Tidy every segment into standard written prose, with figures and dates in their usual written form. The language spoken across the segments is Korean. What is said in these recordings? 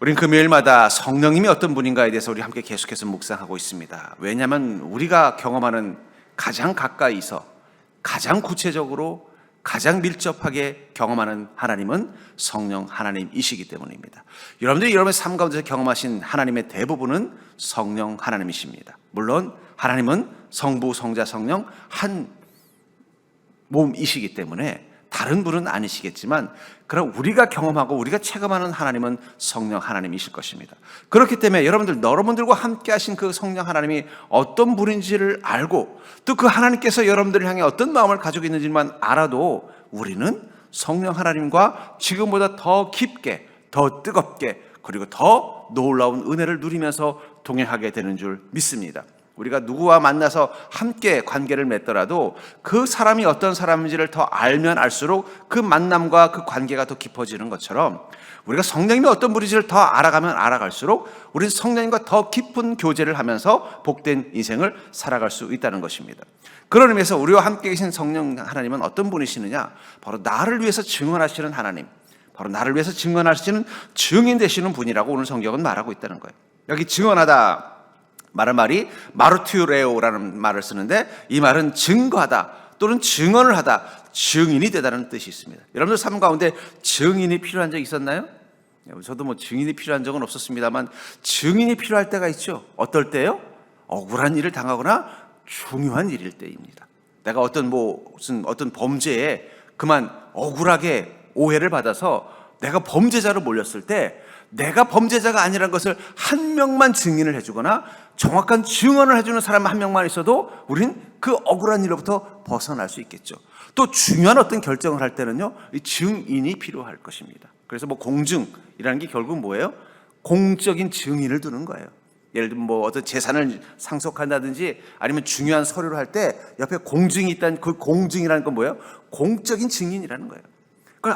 우린 금요일마다 성령님이 어떤 분인가에 대해서 우리 함께 계속해서 묵상하고 있습니다. 왜냐하면 우리가 경험하는 가장 가까이서 가장 구체적으로 가장 밀접하게 경험하는 하나님은 성령 하나님이시기 때문입니다. 여러분들이 여러분의 삶 가운데서 경험하신 하나님의 대부분은 성령 하나님이십니다. 물론 하나님은 성부, 성자, 성령 한 몸이시기 때문에 다른 분은 아니시겠지만, 그럼 우리가 경험하고 우리가 체감하는 하나님은 성령 하나님이실 것입니다. 그렇기 때문에 여러분들과 함께 하신 그 성령 하나님이 어떤 분인지를 알고, 또 그 하나님께서 여러분들을 향해 어떤 마음을 가지고 있는지만 알아도 우리는 성령 하나님과 지금보다 더 깊게, 더 뜨겁게, 그리고 더 놀라운 은혜를 누리면서 동행하게 되는 줄 믿습니다. 우리가 누구와 만나서 함께 관계를 맺더라도 그 사람이 어떤 사람인지를 더 알면 알수록 그 만남과 그 관계가 더 깊어지는 것처럼, 우리가 성령님이 어떤 분인지를 더 알아가면 알아갈수록 우리는 성령님과 더 깊은 교제를 하면서 복된 인생을 살아갈 수 있다는 것입니다. 그런 의미에서 우리와 함께 계신 성령 하나님은 어떤 분이시느냐? 바로 나를 위해서 증언하시는 하나님, 바로 나를 위해서 증언하시는 증인 되시는 분이라고 오늘 성경은 말하고 있다는 거예요. 여기 증언하다 말한 말이 마르투레오라는 말을 쓰는데, 이 말은 증거하다 또는 증언을 하다, 증인이 되다는 뜻이 있습니다. 여러분들 삶 가운데 증인이 필요한 적 있었나요? 저도 증인이 필요한 적은 없었습니다만 증인이 필요할 때가 있죠. 어떨 때요? 억울한 일을 당하거나 중요한 일일 때입니다. 내가 어떤 범죄에 그만 억울하게 오해를 받아서 내가 범죄자로 몰렸을 때, 내가 범죄자가 아니라는 것을 한 명만 증인을 해주거나 정확한 증언을 해주는 사람 한 명만 있어도 우린 그 억울한 일로부터 벗어날 수 있겠죠. 또 중요한 어떤 결정을 할 때는요, 이 증인이 필요할 것입니다. 그래서 공증이라는 게 결국 뭐예요? 공적인 증인을 두는 거예요. 예를 들면 어떤 재산을 상속한다든지 아니면 중요한 서류를 할 때 옆에 공증이 있다는 그 공증이라는 건 뭐예요? 공적인 증인이라는 거예요.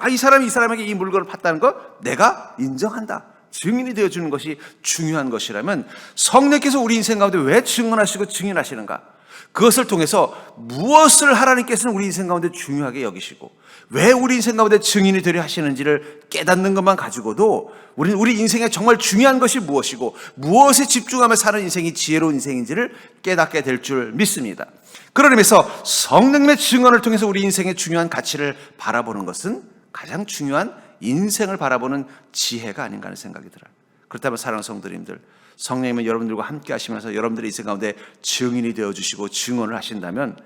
이 사람이 이 사람에게 이 물건을 팠다는 거 내가 인정한다, 증인이 되어주는 것이 중요한 것이라면, 성령께서 우리 인생 가운데 왜 증언하시고 증인하시는가? 그것을 통해서 무엇을 하나님께서는 우리 인생 가운데 중요하게 여기시고 왜 우리 인생 가운데 증인이 되려 하시는지를 깨닫는 것만 가지고도 우리는 우리 인생에 정말 중요한 것이 무엇이고 무엇에 집중하며 사는 인생이 지혜로운 인생인지를 깨닫게 될 줄 믿습니다. 그런 의미에서 성령님의 증언을 통해서 우리 인생의 중요한 가치를 바라보는 것은 가장 중요한 인생을 바라보는 지혜가 아닌가 하는 생각이 들어요. 그렇다면 사랑하는 성도님들, 성령님은 여러분들과 함께 하시면서 여러분들의 인생 가운데 증인이 되어주시고 증언을 하신다면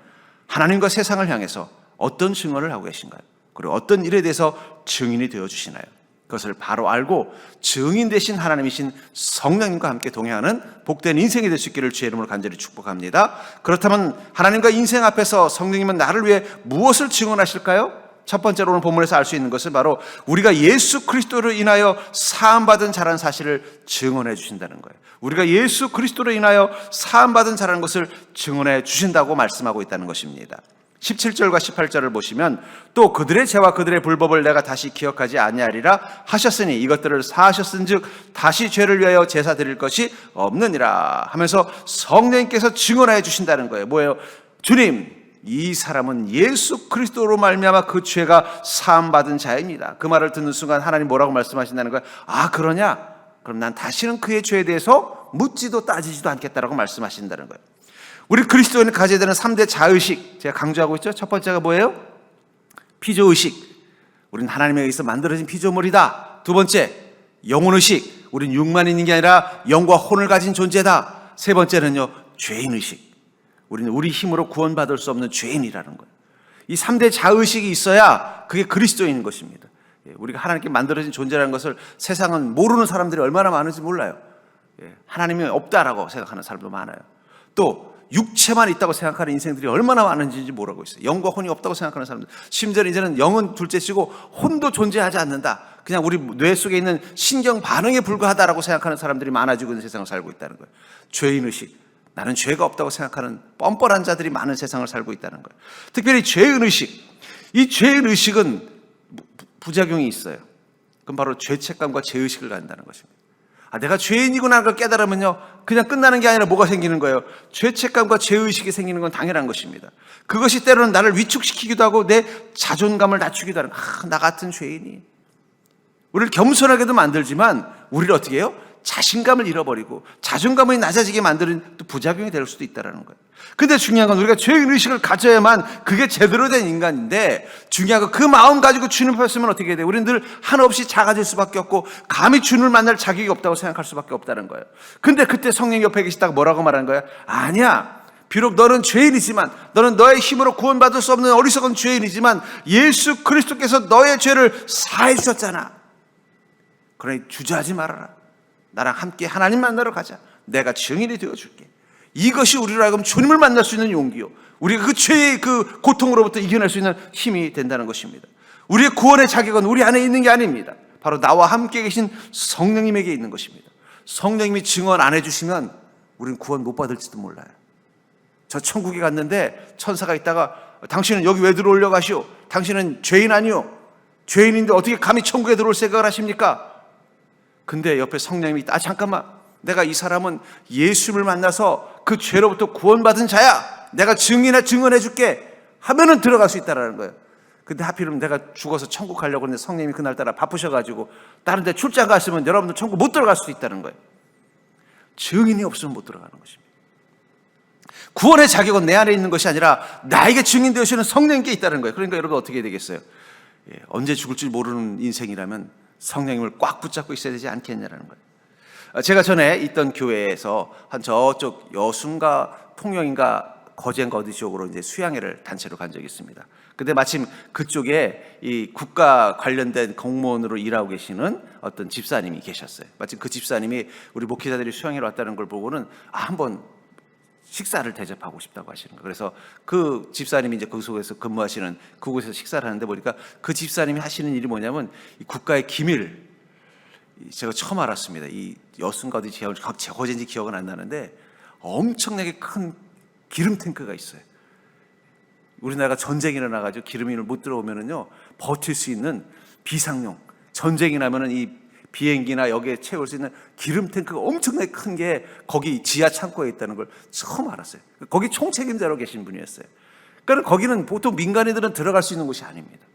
하나님과 세상을 향해서 어떤 증언을 하고 계신가요? 그리고 어떤 일에 대해서 증인이 되어주시나요? 그것을 바로 알고 증인 되신 하나님이신 성령님과 함께 동행하는 복된 인생이 될 수 있기를 주의 이름으로 간절히 축복합니다. 그렇다면 하나님과 인생 앞에서 성령님은 나를 위해 무엇을 증언하실까요? 첫 번째로 오늘 본문에서 알 수 있는 것은 바로 우리가 예수 그리스도로 인하여 사함받은 자라는 사실을 증언해 주신다는 거예요. 우리가 예수 그리스도로 인하여 사함받은 자라는 것을 증언해 주신다고 말씀하고 있다는 것입니다. 17절과 18절을 보시면, 또 그들의 죄와 그들의 불법을 내가 다시 기억하지 아니하리라 하셨으니 이것들을 사하셨은즉 다시 죄를 위하여 제사 드릴 것이 없느니라 하면서 성령님께서 증언해 주신다는 거예요. 뭐예요? 주님, 이 사람은 예수 그리스도로 말미암아 그 죄가 사함받은 자입니다. 그 말을 듣는 순간 하나님 뭐라고 말씀하신다는 거예요? 아, 그러냐? 그럼 난 다시는 그의 죄에 대해서 묻지도 따지지도 않겠다라고 말씀하신다는 거예요. 우리 그리스도인이 가져야 되는 3대 자의식, 제가 강조하고 있죠. 첫 번째가 뭐예요? 피조의식, 우리는 하나님에 의해서 만들어진 피조물이다. 두 번째, 영혼의식, 우리는 육만 있는 게 아니라 영과 혼을 가진 존재다. 세 번째는요, 죄인의식, 우리는 우리 힘으로 구원받을 수 없는 죄인이라는 거예요. 이 3대 자의식이 있어야 그게 그리스도인인 것입니다. 우리가 하나님께 만들어진 존재라는 것을 세상은 모르는 사람들이 얼마나 많은지 몰라요. 하나님이 없다라고 생각하는 사람도 많아요. 또 육체만 있다고 생각하는 인생들이 얼마나 많은지 모르고 있어요. 영과 혼이 없다고 생각하는 사람들, 심지어 이제는 영은 둘째치고 혼도 존재하지 않는다, 그냥 우리 뇌 속에 있는 신경 반응에 불과하다라고 생각하는 사람들이 많아지고 있는 세상을 살고 있다는 거예요. 죄인의식, 나는 죄가 없다고 생각하는 뻔뻔한 자들이 많은 세상을 살고 있다는 거예요. 특별히 죄인의식, 이 죄인의식은 부작용이 있어요. 그럼 바로 죄책감과 죄의식을 갖는다는 것입니다. 내가 죄인이구나 하는 걸 깨달으면요, 그냥 끝나는 게 아니라 뭐가 생기는 거예요? 죄책감과 죄의식이 생기는 건 당연한 것입니다. 그것이 때로는 나를 위축시키기도 하고 내 자존감을 낮추기도 하는, 나 같은 죄인이, 우리를 겸손하게도 만들지만 우리를 어떻게 해요? 자신감을 잃어버리고 자존감이 낮아지게 만드는 또 부작용이 될 수도 있다는 거예요. 근데 중요한 건 우리가 죄의식을 가져야만 그게 제대로 된 인간인데, 중요한 건 그 마음 가지고 주님 앞에 서면 어떻게 돼요? 우리는 늘 한없이 작아질 수밖에 없고 감히 주님을 만날 자격이 없다고 생각할 수밖에 없다는 거예요. 근데 그때 성령 옆에 계시다가 뭐라고 말하는 거예요? 아니야, 비록 너는 죄인이지만, 너는 너의 힘으로 구원받을 수 없는 어리석은 죄인이지만 예수 그리스도께서 너의 죄를 사해 주셨잖아. 그러니 주저하지 말아라. 나랑 함께 하나님 만나러 가자. 내가 증인이 되어줄게. 이것이 우리로 하여금 주님을 만날 수 있는 용기요, 우리가 그 죄의 그 고통으로부터 이겨낼 수 있는 힘이 된다는 것입니다. 우리의 구원의 자격은 우리 안에 있는 게 아닙니다. 바로 나와 함께 계신 성령님에게 있는 것입니다. 성령님이 증언 안 해주시면 우리는 구원 못 받을지도 몰라요. 저 천국에 갔는데 천사가 있다가 당신은 여기 왜 들어올려 가시오? 당신은 죄인 아니오? 죄인인데 어떻게 감히 천국에 들어올 생각을 하십니까? 근데 옆에 성령님이 잠깐만, 내가 이 사람은 예수를 만나서 그 죄로부터 구원받은 자야, 내가 증언해 줄게 하면은 들어갈 수 있다라는 거예요. 근데 하필이면 내가 죽어서 천국 가려고 했는데 성령님이 그날따라 바쁘셔가지고 다른 데 출장 갔으면 여러분들 천국 못 들어갈 수도 있다는 거예요. 증인이 없으면 못 들어가는 것입니다. 구원의 자격은 내 안에 있는 것이 아니라 나에게 증인 되시는 성령님께 있다는 거예요. 그러니까 여러분 어떻게 되겠어요? 언제 죽을지 모르는 인생이라면 성령님을 꽉 붙잡고 있어야 되지 않겠냐라는 거예요. 제가 전에 있던 교회에서 한 저쪽 여순가 통영인가 거제인가 어디 지역으로 이제 수양회를 단체로 간 적이 있습니다. 근데 마침 그쪽에 이 국가 관련된 공무원으로 일하고 계시는 어떤 집사님이 계셨어요. 마침 그 집사님이 우리 목회자들이 수양회로 왔다는 걸 보고는 한번 식사를 대접하고 싶다고 하시는 거예요. 그래서 그 집사님이 이제 그 속에서 근무하시는 그곳에서 식사를 하는데 보니까 그 집사님이 하시는 일이 뭐냐면 이 국가의 기밀, 제가 처음 알았습니다. 이 여순가 어디 거제인지 기억은 안 나는데 엄청나게 큰 기름 탱크가 있어요. 우리나라가 전쟁이 일어나가지고 기름이 못 들어오면은요 버틸 수 있는 비상용, 전쟁이 나면은 이 비행기나 여기에 채울 수 있는 기름 탱크가 엄청나게 큰 게 거기 지하 창고에 있다는 걸 처음 알았어요. 거기 총책임자로 계신 분이었어요. 그러니까 거기는 보통 민간인들은 들어갈 수 있는 곳이 아닙니다.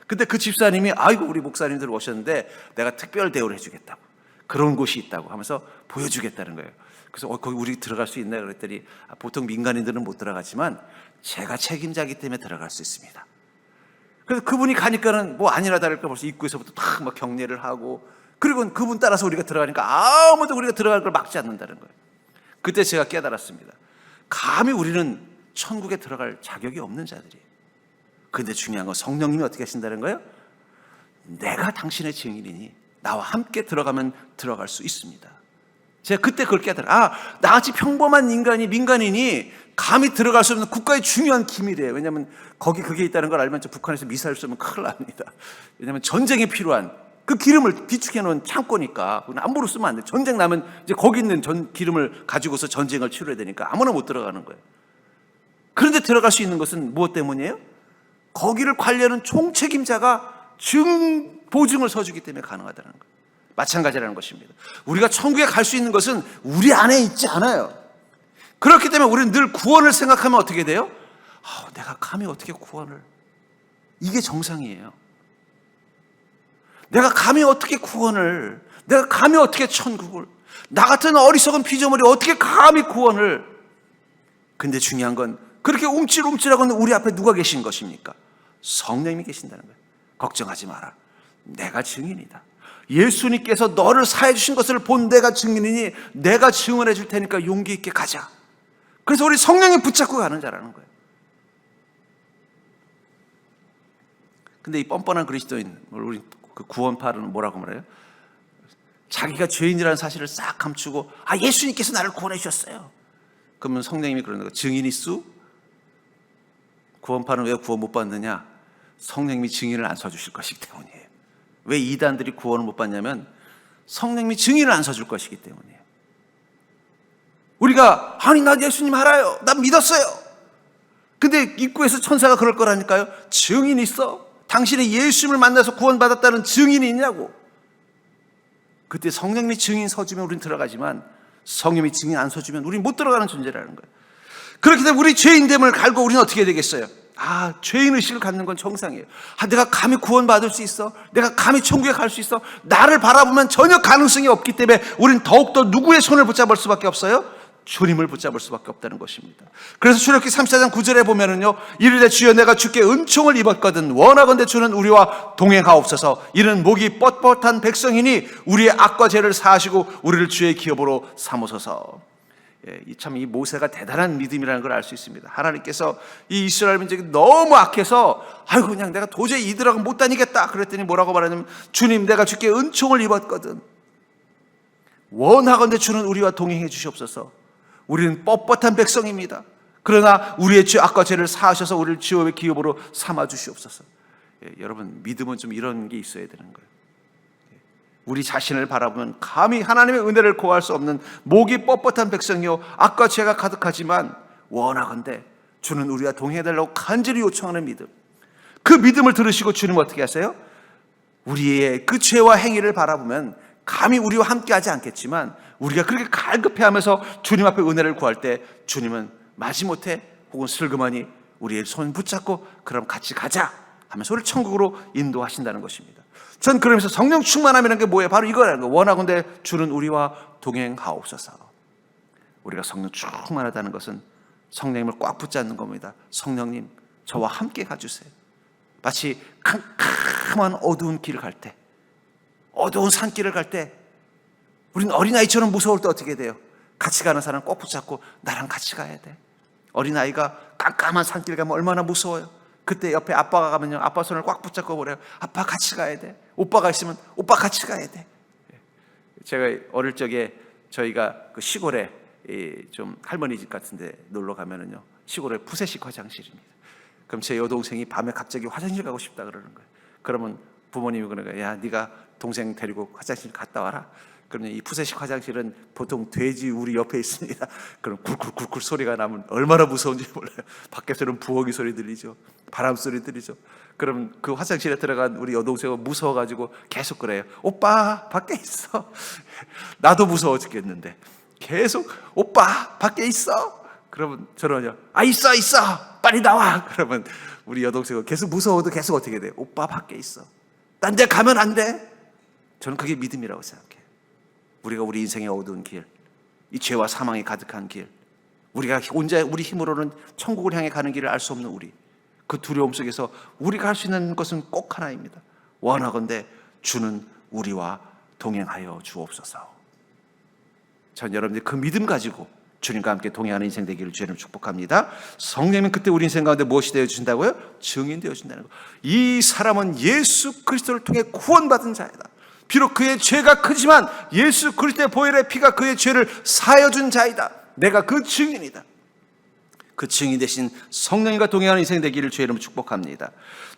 근데 그 집사님이 아이고 우리 목사님들 오셨는데 내가 특별 대우를 해주겠다고, 그런 곳이 있다고 하면서 보여주겠다는 거예요. 그래서 거기 우리 들어갈 수 있나 그랬더니 보통 민간인들은 못 들어가지만 제가 책임자이기 때문에 들어갈 수 있습니다. 그래서 그분이 가니까는 뭐 아니나 다를까 벌써 입구에서부터 탁 막 경례를 하고, 그리고 그분 따라서 우리가 들어가니까 아무도 우리가 들어갈 걸 막지 않는다는 거예요. 그때 제가 깨달았습니다. 감히 우리는 천국에 들어갈 자격이 없는 자들이에요. 그런데 중요한 건 성령님이 어떻게 하신다는 거예요? 내가 당신의 증인이니 나와 함께 들어가면 들어갈 수 있습니다. 제가 그때 그걸 깨달아, 나같이 평범한 인간이, 민간인이 감히 들어갈 수 없는 국가의 중요한 기밀이에요. 왜냐하면 거기 그게 있다는 걸 알면 북한에서 미사일 쏘면 큰일 납니다. 왜냐하면 전쟁에 필요한 그 기름을 비축해 놓은 창고니까 그건 함부로 쓰면 안 돼. 전쟁 나면 이제 거기 있는 기름을 가지고서 전쟁을 치러야 되니까 아무나 못 들어가는 거예요. 그런데 들어갈 수 있는 것은 무엇 때문이에요? 거기를 관리하는 총책임자가 보증을 서주기 때문에 가능하다는 거예요. 마찬가지라는 것입니다. 우리가 천국에 갈 수 있는 것은 우리 안에 있지 않아요. 그렇기 때문에 우리는 늘 구원을 생각하면 어떻게 돼요? 내가 감히 어떻게 구원을, 이게 정상이에요. 내가 감히 어떻게 구원을, 내가 감히 어떻게 천국을, 나 같은 어리석은 피조물이 어떻게 감히 구원을. 근데 중요한 건 그렇게 움찔움찔하고는 우리 앞에 누가 계신 것입니까? 성령님이 계신다는 거예요. 걱정하지 마라, 내가 증인이다. 예수님께서 너를 사해 주신 것을 본 내가 증인이니 내가 증언해 줄 테니까 용기 있게 가자. 그래서 우리 성령님 붙잡고 가는 자라는 거예요. 근데 이 뻔뻔한 그리스도인, 우리 그 구원파는 뭐라고 말해요? 자기가 죄인이라는 사실을 싹 감추고 예수님께서 나를 구원해 주셨어요. 그러면 성령님이 그러는 거예요. 증인이수? 구원파는 왜 구원 못 받느냐? 성령님이 증인을 안 서주실 것이기 때문이에요. 왜 이단들이 구원을 못 받냐면 성령님이 증인을 안 서줄 것이기 때문이에요. 우리가 나 예수님 알아요, 난 믿었어요. 근데 입구에서 천사가 그럴 거라니까요. 증인 있어? 당신이 예수님을 만나서 구원받았다는 증인이 있냐고. 그때 성령님이 증인 서주면 우리는 들어가지만 성령님이 증인 안 서주면 우리는 못 들어가는 존재라는 거예요. 그렇기 때문에 우리 죄인됨을 갈고 우리는 어떻게 되겠어요? 죄인의식을 갖는 건 정상이에요. 내가 감히 구원받을 수 있어? 내가 감히 천국에 갈 수 있어? 나를 바라보면 전혀 가능성이 없기 때문에 우리는 더욱더 누구의 손을 붙잡을 수밖에 없어요? 주님을 붙잡을 수밖에 없다는 것입니다. 그래서 출애굽기 34장 9절에 보면은요, 이르되 주여 내가 주께 은총을 입었거든 원하건대 주는 우리와 동행하옵소서. 이는 목이 뻣뻣한 백성이니 우리의 악과 죄를 사하시고 우리를 주의 기업으로 삼으소서. 참 이 모세가 대단한 믿음이라는 걸 알 수 있습니다. 하나님께서 이 이스라엘 민족이 너무 악해서 그냥 내가 도저히 이들하고 못 다니겠다 그랬더니 뭐라고 말하냐면, 주님 내가 주께 은총을 입었거든 원하건대 주는 우리와 동행해 주시옵소서. 우리는 뻣뻣한 백성입니다. 그러나 우리의 죄 악과 죄를 사하셔서 우리를 지옥의 기업으로 삼아 주시옵소서. 여러분, 믿음은 좀 이런 게 있어야 되는 거예요. 우리 자신을 바라보면 감히 하나님의 은혜를 구할 수 없는 목이 뻣뻣한 백성이요 악과 죄가 가득하지만 원하건대 주는 우리와 동행해달라고 간절히 요청하는 믿음, 그 믿음을 들으시고 주님은 어떻게 하세요? 우리의 그 죄와 행위를 바라보면 감히 우리와 함께하지 않겠지만 우리가 그렇게 갈급해하면서 주님 앞에 은혜를 구할 때 주님은 마지못해 혹은 슬그머니 우리의 손 붙잡고 그럼 같이 가자 하면서 우리를 천국으로 인도하신다는 것입니다. 전 그러면서 성령 충만함이라는 게 뭐예요? 바로 이거라는 거예요. 원하건대 주는 우리와 동행하옵소서. 우리가 성령 충만하다는 것은 성령님을 꽉 붙잡는 겁니다. 성령님 저와 함께 가주세요. 마치 캄캄한 어두운 길을 갈 때, 어두운 산길을 갈 때 우리는 어린아이처럼 무서울 때 어떻게 돼요? 같이 가는 사람 꼭 붙잡고 나랑 같이 가야 돼. 어린아이가 깜깜한 산길 가면 얼마나 무서워요. 그때 옆에 아빠가 가면요, 아빠 손을 꽉 붙잡고 그래요. 아빠 같이 가야 돼. 오빠가 있으면 오빠 같이 가야 돼. 제가 어릴 적에 저희가 그 시골에 좀 할머니 집 같은데 놀러 가면은요, 시골에 푸세식 화장실입니다. 그럼 제 여동생이 밤에 갑자기 화장실 가고 싶다 그러는 거예요. 그러면 부모님이 그러는 거예요. 야, 네가 동생 데리고 화장실 갔다 와라. 그러면 이 푸세식 화장실은 보통 돼지 우리 옆에 있습니다. 그럼 굴굴굴굴 소리가 나면 얼마나 무서운지 몰라요. 밖에서는 부엌이 소리 들리죠. 바람 소리 들리죠. 그럼 그 화장실에 들어간 우리 여동생은 무서워가지고 계속 그래요. 오빠 밖에 있어. 나도 무서워 죽겠는데 계속 오빠 밖에 있어. 그러면 저는요, 있어 빨리 나와. 그러면 우리 여동생은 계속 무서워도 계속 어떻게 돼요? 오빠 밖에 있어. 딴 데 가면 안 돼. 저는 그게 믿음이라고 생각해요. 우리가 우리 인생의 어두운 길, 이 죄와 사망이 가득한 길, 우리가 혼자 우리 힘으로는 천국을 향해 가는 길을 알 수 없는 우리, 그 두려움 속에서 우리가 할 수 있는 것은 꼭 하나입니다. 원하건대 주는 우리와 동행하여 주옵소서. 전 여러분들 그 믿음 가지고 주님과 함께 동행하는 인생 되기를 주님 축복합니다. 성령님은 그때 우리 인생 가운데 무엇이 되어주신다고요? 증인 되어준다는 거. 이 사람은 예수 그리스도를 통해 구원받은 자이다. 비록 그의 죄가 크지만 예수 그리스도의 보혈의 피가 그의 죄를 사하여준 자이다. 내가 그 증인이다. 그 증인 대신 성령님과 동행하는 인생 되기를 주의 이름으로 축복합니다.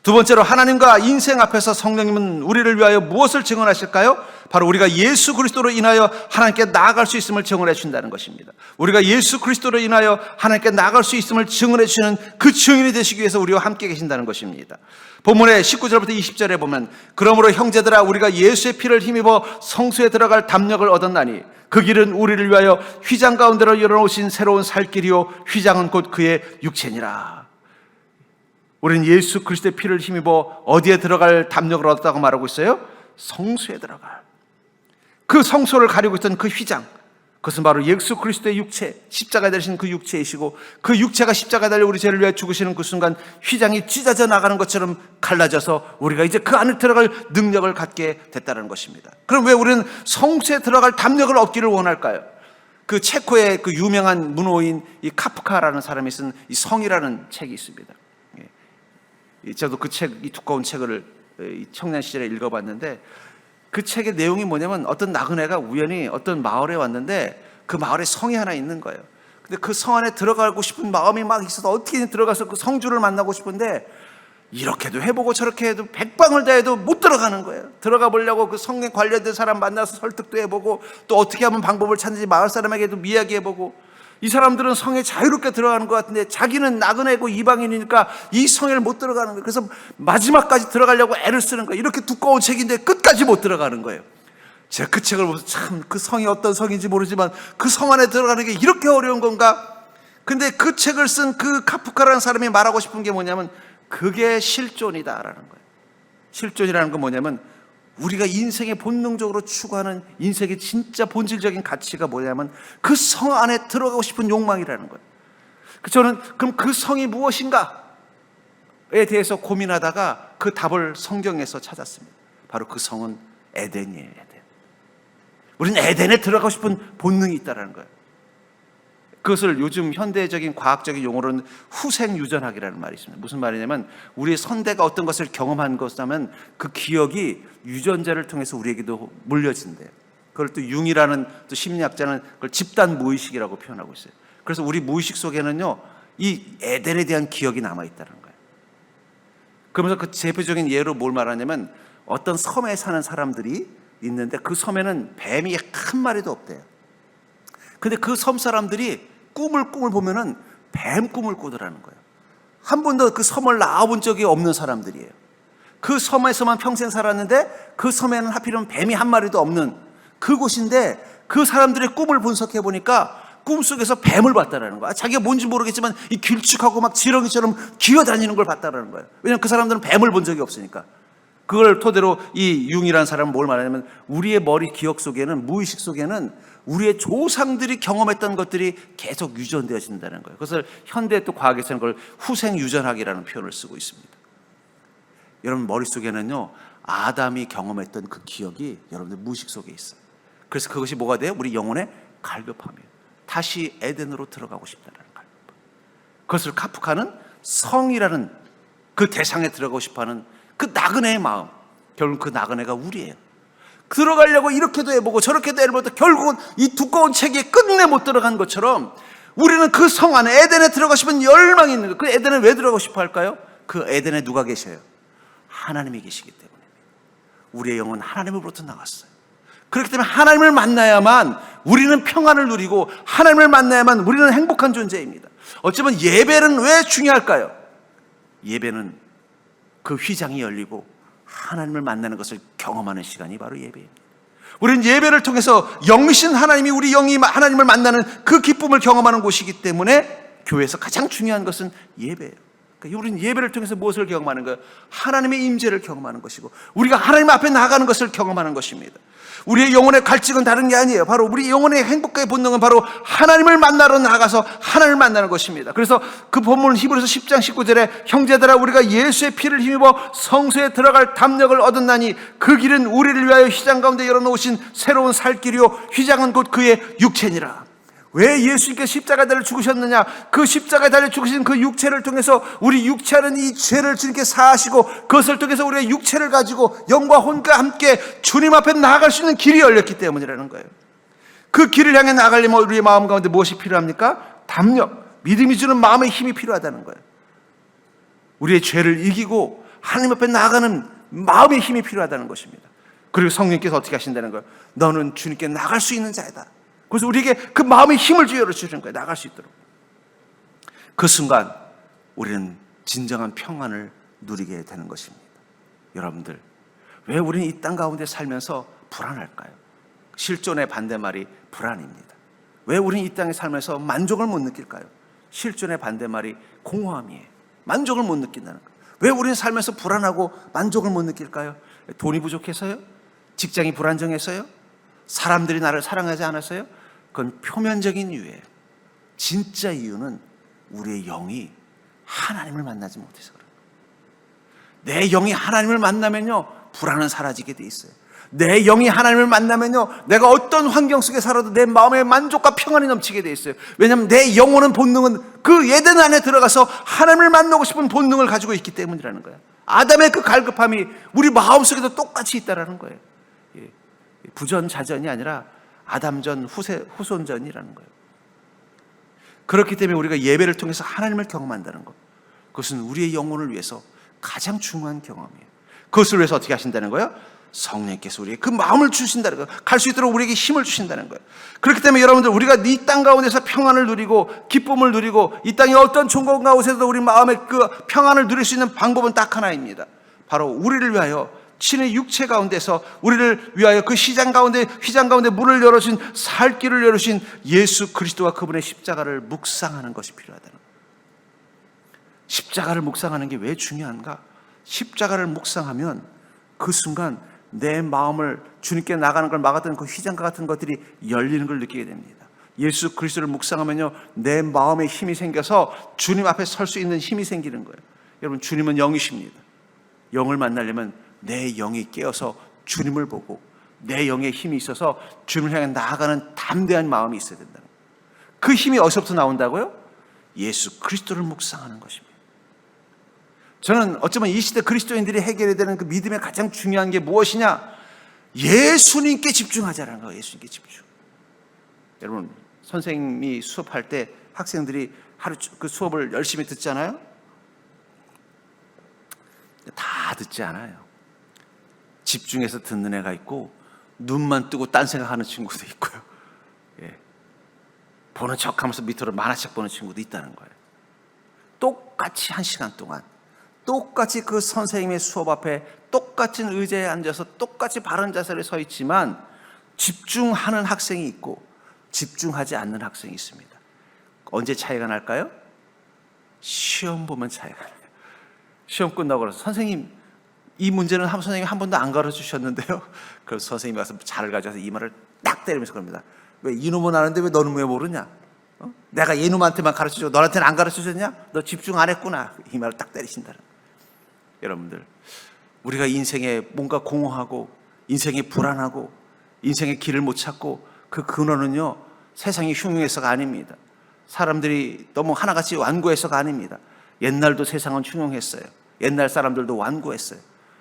두 번째로, 하나님과 인생 앞에서 성령님은 우리를 위하여 무엇을 증언하실까요? 바로 우리가 예수 그리스도로 인하여 하나님께 나아갈 수 있음을 증언해 주신다는 것입니다. 우리가 예수 그리스도로 인하여 하나님께 나아갈 수 있음을 증언해 주시는 그 증인이 되시기 위해서 우리와 함께 계신다는 것입니다. 본문의 19절부터 20절에 보면, 그러므로 형제들아 우리가 예수의 피를 힘입어 성소에 들어갈 담력을 얻었나니 그 길은 우리를 위하여 휘장 가운데로 열어놓으신 새로운 살 길이요 휘장은 곧 그의 육체니라. 우리는 예수 그리스도의 피를 힘입어 어디에 들어갈 담력을 얻었다고 말하고 있어요? 성소에 들어갈. 그 성소를 가리고 있던 그 휘장, 그것은 바로 예수 그리스도의 육체, 십자가에 달리신 그 육체이시고, 그 육체가 십자가에 달려 우리 죄를 위해 죽으시는 그 순간 휘장이 찢어져 나가는 것처럼 갈라져서 우리가 이제 그 안에 들어갈 능력을 갖게 됐다는 것입니다. 그럼 왜 우리는 성소에 들어갈 담력을 얻기를 원할까요? 그 체코의 그 유명한 문호인 이 카프카라는 사람이 쓴 이 성이라는 책이 있습니다. 저도 그 책, 이 두꺼운 책을 청년 시절에 읽어봤는데, 그 책의 내용이 뭐냐면, 어떤 나그네가 우연히 어떤 마을에 왔는데 그 마을에 성이 하나 있는 거예요. 근데 그 성 안에 들어가고 싶은 마음이 막 있어서 어떻게 들어가서 그 성주를 만나고 싶은데, 이렇게도 해보고 저렇게 해도 백방을 다해도 못 들어가는 거예요. 들어가 보려고 그 성에 관련된 사람 만나서 설득도 해보고, 또 어떻게 하면 방법을 찾는지 마을 사람에게도 이야기해보고, 이 사람들은 성에 자유롭게 들어가는 것 같은데 자기는 나그네고 이방인이니까 이 성에 못 들어가는 거예요. 그래서 마지막까지 들어가려고 애를 쓰는 거예요. 이렇게 두꺼운 책인데 끝까지 못 들어가는 거예요. 제가 그 책을 보면서 참 그 성이 어떤 성인지 모르지만 그 성 안에 들어가는 게 이렇게 어려운 건가? 근데 그 책을 쓴 그 카프카라는 사람이 말하고 싶은 게 뭐냐면 그게 실존이다라는 거예요. 실존이라는 건 뭐냐면 우리가 인생에 본능적으로 추구하는 인생의 진짜 본질적인 가치가 뭐냐면 그 성 안에 들어가고 싶은 욕망이라는 거예요. 저는 그럼 그 성이 무엇인가에 대해서 고민하다가 그 답을 성경에서 찾았습니다. 바로 그 성은 에덴이에요. 에덴. 우리는 에덴에 들어가고 싶은 본능이 있다는 거예요. 그것을 요즘 현대적인 과학적인 용어로는 후생유전학이라는 말이 있습니다. 무슨 말이냐면 우리의 선대가 어떤 것을 경험한 것이라면 그 기억이 유전자를 통해서 우리에게도 물려진대요. 그걸 또 융이라는 또 심리학자는 그걸 집단 무의식이라고 표현하고 있어요. 그래서 우리 무의식 속에는요 이 에덴에 대한 기억이 남아있다는 거예요. 그러면서 그 대표적인 예로 뭘 말하냐면 어떤 섬에 사는 사람들이 있는데 그 섬에는 뱀이 한 마리도 없대요. 근데 그 섬 사람들이 꿈을 보면은 뱀 꿈을 꾸더라는 거예요. 한 번도 그 섬을 나와본 적이 없는 사람들이에요. 그 섬에서만 평생 살았는데 그 섬에는 하필이면 뱀이 한 마리도 없는 그곳인데 그 사람들의 꿈을 분석해 보니까 꿈속에서 뱀을 봤다라는 거야. 자기가 뭔지 모르겠지만 이 길쭉하고 막 지렁이처럼 기어다니는 걸 봤다라는 거예요. 왜냐하면 그 사람들은 뱀을 본 적이 없으니까. 그걸 토대로 이 융이라는 사람은 뭘 말하냐면 우리의 머리 기억 속에는 무의식 속에는 우리의 조상들이 경험했던 것들이 계속 유전되어진다는 거예요. 그것을 현대 또 과학에서는 그걸 후생유전학이라는 표현을 쓰고 있습니다. 여러분 머릿속에는요 아담이 경험했던 그 기억이 여러분들 무의식 속에 있어요. 그래서 그것이 뭐가 돼요? 우리 영혼의 갈급함이에요. 다시 에덴으로 들어가고 싶다는 갈급함. 그것을 카프카는 성이라는 그 대상에 들어가고 싶어하는 그 나그네의 마음, 결국 그 나그네가 우리예요. 들어가려고 이렇게도 해보고 저렇게도 해보고 결국은 이 두꺼운 책에 끝내 못 들어간 것처럼 우리는 그 성 안에 에덴에 들어가고 싶은 열망이 있는 거예요. 그 에덴에 왜 들어가고 싶어 할까요? 그 에덴에 누가 계셔요? 하나님이 계시기 때문에. 우리의 영은 하나님으로부터 나왔어요. 그렇기 때문에 하나님을 만나야만 우리는 평안을 누리고 하나님을 만나야만 우리는 행복한 존재입니다. 어쩌면 예배는 왜 중요할까요? 예배는 그 휘장이 열리고 하나님을 만나는 것을 경험하는 시간이 바로 예배입니다. 우리는 예배를 통해서 영이신 하나님이 우리 영이 하나님을 만나는 그 기쁨을 경험하는 곳이기 때문에 교회에서 가장 중요한 것은 예배예요. 그러니까 우리는 예배를 통해서 무엇을 경험하는 거예요? 하나님의 임재를 경험하는 것이고 우리가 하나님 앞에 나가는 것을 경험하는 것입니다. 우리의 영혼의 갈증은 다른 게 아니에요. 바로 우리 영혼의 행복의 본능은 바로 하나님을 만나러 나가서 하나님을 만나는 것입니다. 그래서 그 본문 히브리서 10장 19절에 형제들아 우리가 예수의 피를 힘입어 성소에 들어갈 담력을 얻었나니 그 길은 우리를 위하여 휘장 가운데 열어놓으신 새로운 살 길이요 휘장은 곧 그의 육체니라. 왜 예수님께서 십자가에 달려 죽으셨느냐? 그 십자가에 달려 죽으신 그 육체를 통해서 우리 육체는 이 죄를 주님께 사하시고 그것을 통해서 우리의 육체를 가지고 영과 혼과 함께 주님 앞에 나아갈 수 있는 길이 열렸기 때문이라는 거예요. 그 길을 향해 나아가려면 우리의 마음 가운데 무엇이 필요합니까? 담력, 믿음이 주는 마음의 힘이 필요하다는 거예요. 우리의 죄를 이기고 하나님 앞에 나아가는 마음의 힘이 필요하다는 것입니다. 그리고 성령께서 어떻게 하신다는 거예요? 너는 주님께 나갈 수 있는 자이다. 그래서 우리에게 그 마음의 힘을 주시는 거예요. 나갈 수 있도록. 그 순간 우리는 진정한 평안을 누리게 되는 것입니다. 여러분들, 왜 우리는 이 땅 가운데 살면서 불안할까요? 실존의 반대말이 불안입니다. 왜 우리는 이 땅에 살면서 만족을 못 느낄까요? 실존의 반대말이 공허함이에요. 만족을 못 느낀다는 거예요. 왜 우리는 살면서 불안하고 만족을 못 느낄까요? 돈이 부족해서요? 직장이 불안정해서요? 사람들이 나를 사랑하지 않아서요? 그건 표면적인 이유예요. 진짜 이유는 우리의 영이 하나님을 만나지 못해서 그래요. 내 영이 하나님을 만나면요 불안은 사라지게 돼 있어요. 내 영이 하나님을 만나면요 내가 어떤 환경 속에 살아도 내 마음의 만족과 평안이 넘치게 돼 있어요. 왜냐하면 내 영혼은 본능은 그 에덴 안에 들어가서 하나님을 만나고 싶은 본능을 가지고 있기 때문이라는 거예요. 아담의 그 갈급함이 우리 마음속에도 똑같이 있다는 거예요. 부전자전이 아니라 아담전 후손전이라는 거예요. 그렇기 때문에 우리가 예배를 통해서 하나님을 경험한다는 것, 그것은 우리의 영혼을 위해서 가장 중요한 경험이에요. 그것을 위해서 어떻게 하신다는 거예요? 성령께서 우리에게 그 마음을 주신다는 거예요. 갈 수 있도록 우리에게 힘을 주신다는 거예요. 그렇기 때문에 여러분들, 우리가 이 땅 가운데서 평안을 누리고 기쁨을 누리고 이 땅의 어떤 종공 가운데서도 우리 마음의 그 평안을 누릴 수 있는 방법은 딱 하나입니다. 바로 우리를 위하여 친의 육체 가운데서 우리를 위하여 그 휘장 가운데 문을 열어주신, 살 길을 열어주신 예수 그리스도와 그분의 십자가를 묵상하는 것이 필요하다는 거예요. 십자가를 묵상하는 게 왜 중요한가? 십자가를 묵상하면 그 순간 내 마음을 주님께 나가는 걸 막았던 그 휘장과 같은 것들이 열리는 걸 느끼게 됩니다. 예수 그리스도를 묵상하면요, 내 마음에 힘이 생겨서 주님 앞에 설 수 있는 힘이 생기는 거예요. 여러분, 주님은 영이십니다. 영을 만나려면 내 영이 깨어서 주님을 보고 내 영에 힘이 있어서 주님을 향해 나아가는 담대한 마음이 있어야 된다는 거예요. 그 힘이 어디서부터 나온다고요? 예수 그리스도를 묵상하는 것입니다. 저는 어쩌면 이 시대 그리스도인들이 해결해야 되는 그 믿음의 가장 중요한 게 무엇이냐? 예수님께 집중하자라는 거예요. 예수님께 집중. 여러분, 선생님이 수업할 때 학생들이 하루 그 수업을 열심히 듣잖아요. 다 듣지 않아요. 집중해서 듣는 애가 있고 눈만 뜨고 딴 생각하는 친구도 있고요. 보는 척하면서 밑으로 만화책 보는 친구도 있다는 거예요. 똑같이 1시간 동안 똑같이 그 선생님의 수업 앞에 똑같은 의자에 앉아서 똑같이 바른 자세를 서 있지만 집중하는 학생이 있고 집중하지 않는 학생이 있습니다. 언제 차이가 날까요? 시험 보면 차이가 나요. 시험 끝나고 그래서 선생님, 이 문제는 선생님이 한 번도 안 가르쳐 주셨는데요. 그래서 선생님이 와서 자를 가져와서 이마를 딱 때리면서 그럽니다. 왜 이놈은 아는데 왜 너는 왜 모르냐? 내가 이놈한테만 가르쳐주고 너한테는 안 가르쳐줬냐? 너 집중 안 했구나. 이마를 딱 때리신다는 거예요. 여러분들, 우리가 인생에 뭔가 공허하고 인생이 불안하고 인생의 길을 못 찾고 그 근원은요, 세상이 흉흉해서가 아닙니다. 사람들이 너무 하나같이 완고해서가 아닙니다. 옛날도 세상은 흉흉했어요. 옛날 사람들도 완고했어요.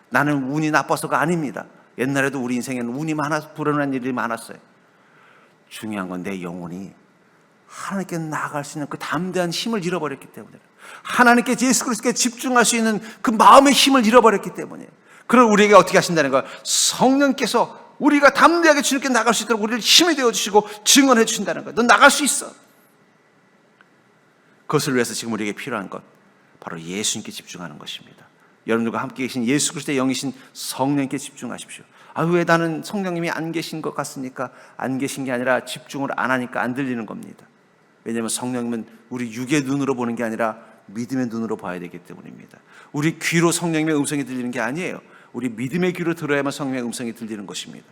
나는 운이 나빠서가 아닙니다. 옛날에도 우리 인생에는 운이 불안한 일이 많았어요. 중요한 건 내 영혼이 하나님께 나아갈 수 있는 그 담대한 힘을 잃어버렸기 때문에, 하나님께, 예수 그리스도께 집중할 수 있는 그 마음의 힘을 잃어버렸기 때문에, 그걸 우리에게 어떻게 하신다는 거예요? 성령께서 우리가 담대하게 주님께 나갈 수 있도록 우리를 힘이 되어주시고 증언해 주신다는 거예요. 넌 나갈 수 있어. 그것을 위해서 지금 우리에게 필요한 것, 바로 예수님께 집중하는 것입니다. 여러분들과 함께 계신 예수 그리스도의 영이신 성령께 집중하십시오. 왜 나는 성령님이 안 계신 것 같습니까? 안 계신 게 아니라 집중을 안 하니까 안 들리는 겁니다. 왜냐하면 성령님은 우리 육의 눈으로 보는 게 아니라 믿음의 눈으로 봐야 되기 때문입니다. 우리 귀로 성령님의 음성이 들리는 게 아니에요. 우리 믿음의 귀로 들어야만 성령의 음성이 들리는 것입니다.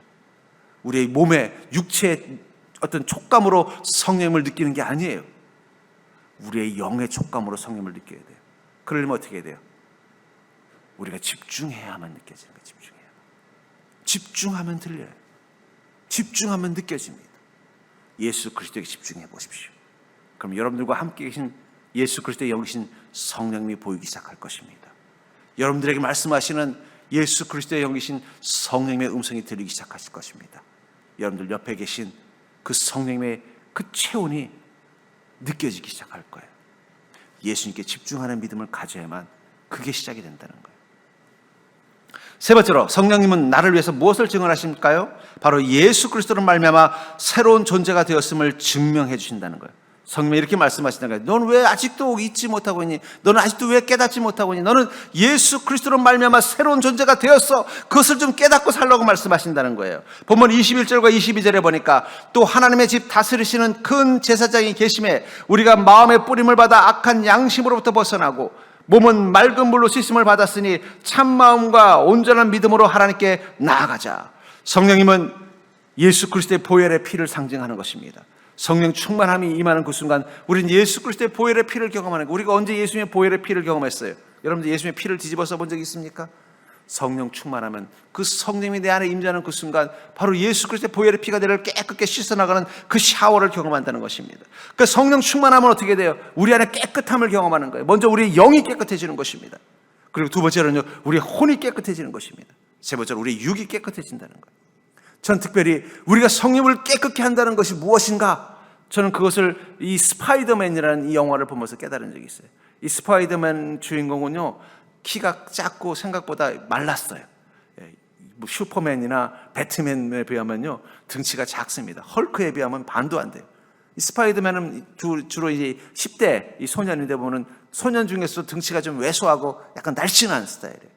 우리의 몸에, 육체의 어떤 촉감으로 성령님을 느끼는 게 아니에요. 우리의 영의 촉감으로 성령님을 느껴야 돼요. 그러려면 어떻게 해야 돼요? 우리가 집중해야만 느껴지는 거예요. 집중하면 들려요. 집중하면 느껴집니다. 예수 그리스도에게 집중해 보십시오. 그럼 여러분들과 함께 계신 예수 그리스도의 영이신 성령님이 보이기 시작할 것입니다. 여러분들에게 말씀하시는 예수 그리스도의 영이신 성령님의 음성이 들리기 시작하실 것입니다. 여러분들 옆에 계신 그 성령님의 그 체온이 느껴지기 시작할 거예요. 예수님께 집중하는 믿음을 가져야만 그게 시작이 된다는 거예요. 세 번째로, 성령님은 나를 위해서 무엇을 증언하실까요? 바로 예수 그리스도로 말미암아 새로운 존재가 되었음을 증명해 주신다는 거예요. 성령이 이렇게 말씀하신다는 거예요. 너는 왜 아직도 잊지 못하고 있니? 너는 아직도 왜 깨닫지 못하고 있니? 너는 예수 그리스도로 말미암아 새로운 존재가 되었어. 그것을 좀 깨닫고 살라고 말씀하신다는 거예요. 본문 21절과 22절에 보니까 또 하나님의 집 다스리시는 큰 제사장이 계심에 우리가 마음의 뿌림을 받아 악한 양심으로부터 벗어나고 몸은 맑은 물로 씻음을 받았으니 참마음과 온전한 믿음으로 하나님께 나아가자. 성령님은 예수 그리스도의 보혈의 피를 상징하는 것입니다. 성령 충만함이 임하는 그 순간 우리는 예수 그리스도의 보혈의 피를 경험하는 거예요. 우리가 언제 예수님의 보혈의 피를 경험했어요? 여러분들 예수님의 피를 뒤집어서 본 적 있습니까? 성령 충만하면, 그 성령이 내 안에 임재하는 그 순간 바로 예수 그리스도의 보혈의 피가 내를 깨끗게 씻어나가는 그 샤워를 경험한다는 것입니다. 그러니까 성령 충만하면 어떻게 돼요? 우리 안에 깨끗함을 경험하는 거예요. 먼저 우리의 영이 깨끗해지는 것입니다. 그리고 두 번째로는요, 우리의 혼이 깨끗해지는 것입니다. 세 번째로 우리의 육이 깨끗해진다는 거예요. 전 특별히 우리가 성령을 깨끗게 한다는 것이 무엇인가, 저는 그것을 이 스파이더맨이라는 이 영화를 보면서 깨달은 적이 있어요. 이 스파이더맨 주인공은요, 키가 작고 생각보다 말랐어요. 슈퍼맨이나 배트맨에 비하면요, 등치가 작습니다. 헐크에 비하면 반도 안 돼요. 이 스파이더맨은 주로 이제 10대 이 소년인데 보면 소년 중에서도 등치가 좀 왜소하고 약간 날씬한 스타일이에요.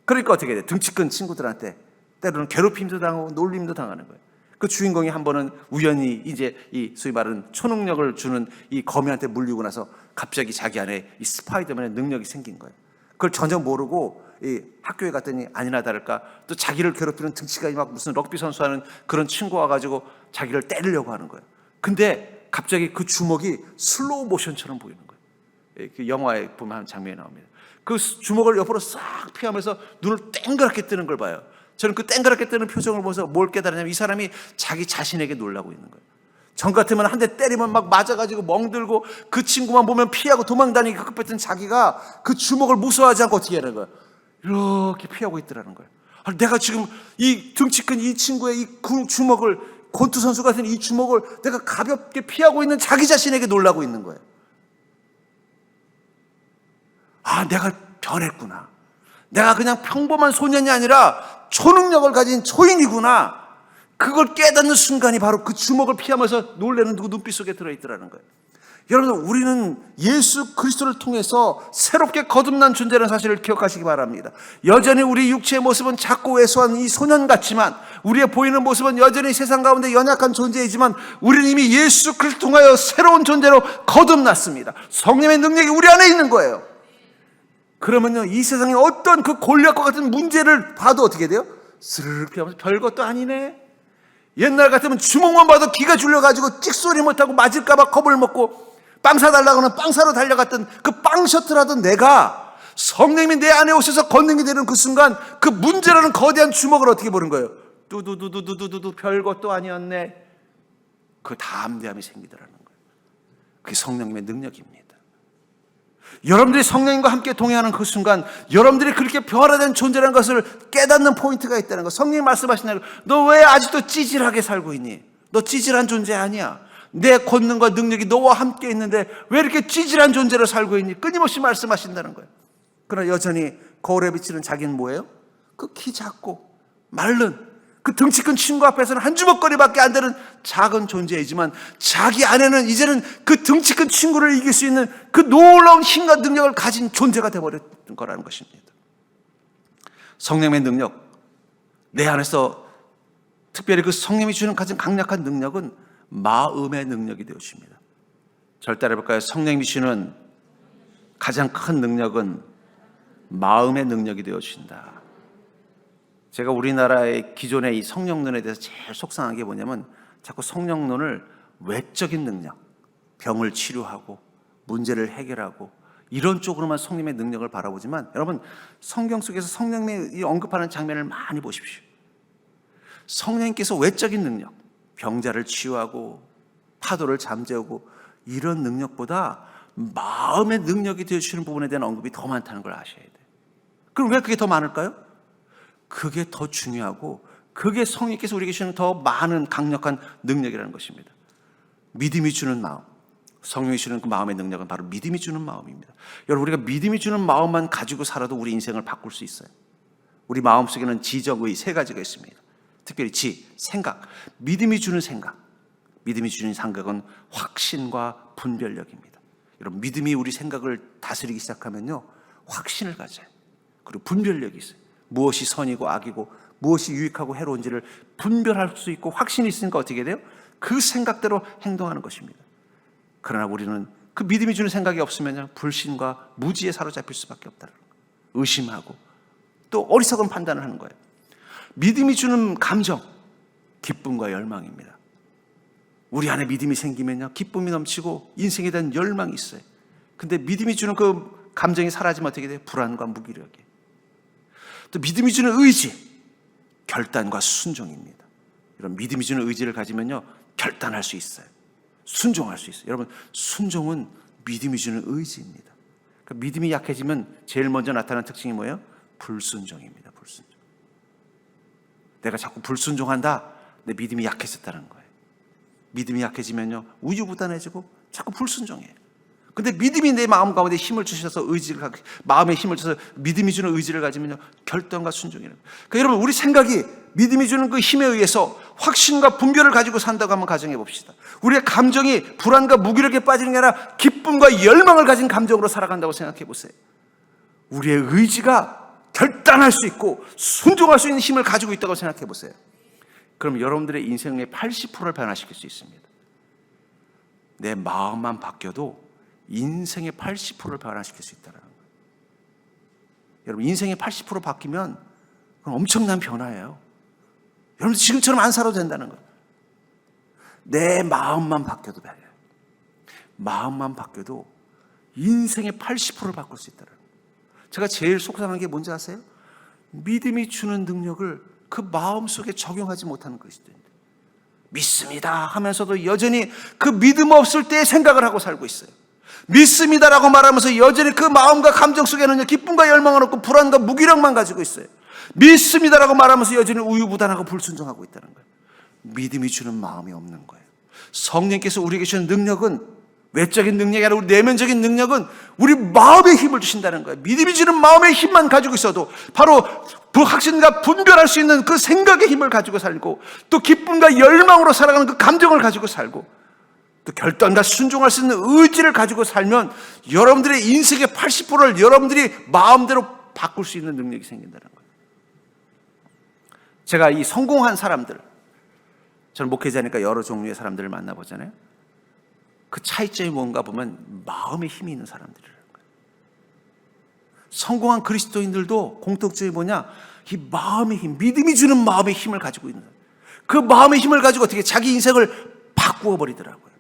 그러니까 어떻게 돼? 등치 큰 친구들한테 때로는 괴롭힘도 당하고 놀림도 당하는 거예요. 그 주인공이 한 번은 우연히 이제 이 소위 말하는 초능력을 주는 이 거미한테 물리고 나서 갑자기 자기 안에 이 스파이더맨의 능력이 생긴 거예요. 그걸 전혀 모르고 이 학교에 갔더니 아니나 다를까 또 자기를 괴롭히는 등치가 막 무슨 럭비 선수하는 그런 친구가 와가지고 자기를 때리려고 하는 거예요. 근데 갑자기 그 주먹이 슬로우 모션처럼 보이는 거예요. 그 영화에 보면 한 장면이 나옵니다. 그 주먹을 옆으로 싹 피하면서 눈을 땡그랗게 뜨는 걸 봐요. 저는 그 땡그랗게 뜨는 표정을 보면서 뭘 깨달았냐면 이 사람이 자기 자신에게 놀라고 있는 거예요. 전 같으면 한 대 때리면 막 맞아가지고 멍들고 그 친구만 보면 피하고 도망다니기 급했던 자기가 그 주먹을 무서워하지 않고 어떻게 하는 거예요? 이렇게 피하고 있더라는 거예요. 내가 지금 이 등치 큰 이 친구의 이 주먹을, 권투 선수 같은 이 주먹을 내가 가볍게 피하고 있는 자기 자신에게 놀라고 있는 거예요. 아, 내가 변했구나. 내가 그냥 평범한 소년이 아니라 초능력을 가진 초인이구나. 그걸 깨닫는 순간이 바로 그 주먹을 피하면서 놀라는 누구 눈빛 속에 들어있더라는 거예요. 여러분, 우리는 예수 그리스도를 통해서 새롭게 거듭난 존재라는 사실을 기억하시기 바랍니다. 여전히 우리 육체의 모습은 작고 왜소한 이 소년 같지만, 우리의 보이는 모습은 여전히 세상 가운데 연약한 존재이지만, 우리는 이미 예수 그리스도를 통하여 새로운 존재로 거듭났습니다. 성령의 능력이 우리 안에 있는 거예요. 그러면요, 이 세상에 어떤 그 골리앗과 같은 문제를 봐도 어떻게 돼요? 스르륵 피하면서 별것도 아니네. 옛날 같으면 주먹만 봐도 기가 줄여가지고 찍소리 못하고 맞을까봐 겁을 먹고 빵 사달라고 하면 빵 사러 달려갔던 그 빵 셔틀하던 내가 성령님이 내 안에 오셔서 걷는 되는 그 순간 그 문제라는 거대한 주먹을 어떻게 보는 거예요? 뚜두두두두두두 별것도 아니었네. 그 담대함이 생기더라는 거예요. 그게 성령님의 능력입니다. 여러분들이 성령님과 함께 동행하는 그 순간 여러분들이 그렇게 변화된 존재라는 것을 깨닫는 포인트가 있다는 거. 성령님 말씀하시는 거, 너 왜 아직도 찌질하게 살고 있니? 너 찌질한 존재 아니야. 내 권능과 능력이 너와 함께 있는데 왜 이렇게 찌질한 존재로 살고 있니? 끊임없이 말씀하신다는 거예요. 그러나 여전히 거울에 비치는 자기는 뭐예요? 그 키 작고 마른 그 등치 큰 친구 앞에서는 한 주먹거리밖에 안 되는 작은 존재이지만 자기 안에는 이제는 그 등치 큰 친구를 이길 수 있는 그 놀라운 힘과 능력을 가진 존재가 되어버렸던 거라는 것입니다. 성령의 능력, 내 안에서 특별히 그 성령이 주는 가장 강력한 능력은 마음의 능력이 되어집니다. 절 따라해볼까요? 성령이 주는 가장 큰 능력은 마음의 능력이 되어진다. 제가 우리나라의 기존의 이 성령론에 대해서 제일 속상한 게 뭐냐면 자꾸 성령론을 외적인 능력, 병을 치료하고 문제를 해결하고 이런 쪽으로만 성령의 능력을 바라보지만, 여러분 성경 속에서 성령님이 언급하는 장면을 많이 보십시오. 성령님께서 외적인 능력, 병자를 치유하고 파도를 잠재우고 이런 능력보다 마음의 능력이 되어주시는 부분에 대한 언급이 더 많다는 걸 아셔야 돼요. 그럼 왜 그게 더 많을까요? 그게 더 중요하고 그게 성령께서 우리에게 주시는 더 많은 강력한 능력이라는 것입니다. 믿음이 주는 마음, 성령이 주는 그 마음의 능력은 바로 믿음이 주는 마음입니다. 여러분, 우리가 믿음이 주는 마음만 가지고 살아도 우리 인생을 바꿀 수 있어요. 우리 마음속에는 지적의 세 가지가 있습니다. 특별히 생각, 믿음이 주는 생각. 믿음이 주는 생각은 확신과 분별력입니다. 여러분, 믿음이 우리 생각을 다스리기 시작하면요, 확신을 가져요. 그리고 분별력이 있어요. 무엇이 선이고 악이고 무엇이 유익하고 해로운지를 분별할 수 있고 확신이 있으니까 어떻게 돼요? 그 생각대로 행동하는 것입니다. 그러나 우리는 그 믿음이 주는 생각이 없으면 불신과 무지에 사로잡힐 수밖에 없다는 거예요. 의심하고 또 어리석은 판단을 하는 거예요. 믿음이 주는 감정, 기쁨과 열망입니다. 우리 안에 믿음이 생기면요, 기쁨이 넘치고 인생에 대한 열망이 있어요. 근데 믿음이 주는 그 감정이 사라지면 어떻게 돼요? 불안과 무기력이. 또 믿음이 주는 의지, 결단과 순종입니다. 이런 믿음이 주는 의지를 가지면요, 결단할 수 있어요. 순종할 수 있어요. 여러분, 순종은 믿음이 주는 의지입니다. 그러니까 믿음이 약해지면 제일 먼저 나타나는 특징이 뭐예요? 불순종입니다. 불순종. 내가 자꾸 불순종한다, 내 믿음이 약해졌다는 거예요. 믿음이 약해지면요, 우유부단해지고 자꾸 불순종해요. 근데 믿음이 내 마음 가운데 힘을 주셔서 마음에 힘을 주셔서 믿음이 주는 의지를 가지면요, 결단과 순종이라는 거예요. 그러니까 여러분, 우리 생각이 믿음이 주는 그 힘에 의해서 확신과 분별을 가지고 산다고 한번 가정해 봅시다. 우리의 감정이 불안과 무기력에 빠지는 게 아니라 기쁨과 열망을 가진 감정으로 살아간다고 생각해 보세요. 우리의 의지가 결단할 수 있고 순종할 수 있는 힘을 가지고 있다고 생각해 보세요. 그럼 여러분들의 인생의 80%를 변화시킬 수 있습니다. 내 마음만 바뀌어도 인생의 80%를 변화시킬 수 있다는 거예요. 여러분, 인생의 80% 바뀌면 그건 엄청난 변화예요. 여러분, 지금처럼 안 살아도 된다는 거예요. 내 마음만 바뀌어도 돼요. 마음만 바뀌어도 인생의 80%를 바꿀 수 있다는 거예요. 제가 제일 속상한 게 뭔지 아세요? 믿음이 주는 능력을 그 마음속에 적용하지 못하는 것이죠. 믿습니다 하면서도 여전히 그 믿음 없을 때의 생각을 하고 살고 있어요. 믿습니다라고 말하면서 여전히 그 마음과 감정 속에는 기쁨과 열망은 없고 불안과 무기력만 가지고 있어요. 믿습니다라고 말하면서 여전히 우유부단하고 불순종하고 있다는 거예요. 믿음이 주는 마음이 없는 거예요. 성령께서 우리에게 주는 능력은 외적인 능력이 아니라 우리 내면적인 능력은 우리 마음에 힘을 주신다는 거예요. 믿음이 주는 마음의 힘만 가지고 있어도 바로 불확신과 분별할 수 있는 그 생각의 힘을 가지고 살고, 또 기쁨과 열망으로 살아가는 그 감정을 가지고 살고, 또 결단과 순종할 수 있는 의지를 가지고 살면 여러분들의 인생의 80%를 여러분들이 마음대로 바꿀 수 있는 능력이 생긴다는 거예요. 제가 이 성공한 사람들, 저는 목회자니까 여러 종류의 사람들을 만나보잖아요. 그 차이점이 뭔가 보면 마음에 힘이 있는 사람들이라는 거예요. 성공한 그리스도인들도 공통점이 뭐냐? 이 마음의 힘, 믿음이 주는 마음의 힘을 가지고 있는 거예요. 그 마음의 힘을 가지고 어떻게 자기 인생을 바꾸어 버리더라고요.